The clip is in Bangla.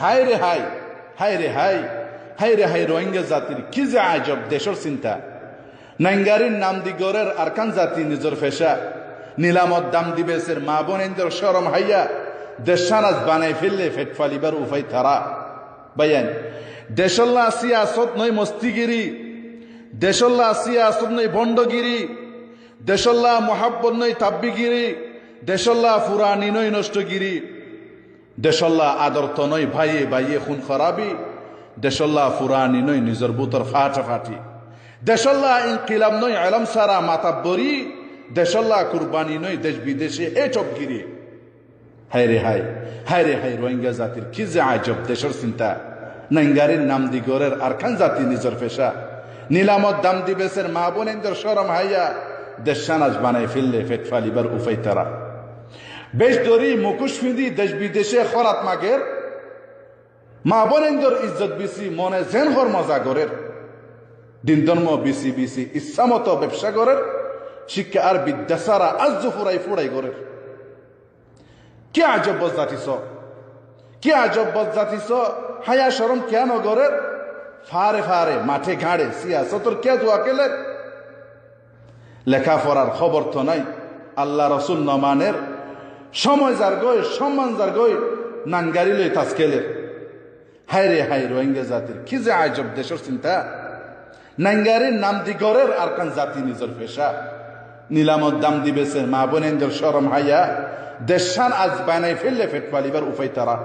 হায় রে হায়, হায় রে হায়, হায় রে হায় রোহিঙ্গা জাতির কি যে আজব দেশের চিন্তা। নাঙ্গারির নাম দি গরের আরকান জাতি নিজের ফেসা নিলামত দাম দিবেসের মা বোনেন্দ্র শরম হাইয়া দেশানাজ বানাই ফেললে ফেট ফালিবার উপাই তারা বাইয়ান। দেশল্লা সিয়াসত নয় মস্তিগিরি, দেশল্লা সিয়াসত নয় ভণ্ডগিরি, দেশল্লা মোহাব্বত নয় তাব্বিগিরি, দেশল্লা ফুরানি নয় নষ্টগিরি, দেশল্লা আদর্ত নয় ভাইয়ে ভাইয়ে খুন খরাবি, দেশল্লা ফুরানি নয় নিজের বুতর ফাটাফাটি, দেশল্লা ইনকিলাব নয় আলম সারা মাতাব্বরি, দেশল্লা কুরবানি নয় দেশ বিদেশে এ চপগিরি। হায় রে হায়, হায় রে হায় রোহিঙ্গা জাতির কি যে আজব দেশের চিন্তা। নাঙ্গারির নাম দি গরের আরকান জাতি নিজের পেশা নিলামত দাম দিবেসের মা বোনেন্দ্র শরম হাইয়া দেশানাজ বানাই ফেললে ফেট ফালিবার উপায় তারা। বেশ দরি মুখোশ ফিঁদি দেশ বিদেশে খরাত মাগের মা বোনেন্দ্র ইজ্জত বিসি মনে জেন হর মজা গরের দিন ধর্ম বিসি বিসি ইচ্ছামতো ব্যবসা গরের শিক্ষা আর বিদ্যা সারা আজ ফুরাই ফুরাই গরের। কি আজব জাতিস, কি আজব জাতিস, হায়া শরম কেন গরের ফারে ফারে মাঠে ঘাড়ে সিয়াসতর কে দোয়াকেলের লেখাপড়ার খবর তো নাই, আল্লাহ রসুল নমানের সময় যার গই সম্মান যার গই নাঙ্গারি লই তাজকেলের। হায় রে হায় রোহিঙ্গা জাতির কি যে আজব দেশের চিন্তা। নাঙ্গারির নাম দি গরের আরকান জাতি নিজের পেশা নিলামত দাম দিবেসের মা বোনেন্দ্র শরম হাইয়া দেশান আজ বানাই ফেললে ফেট পালিবার উপায় তারা।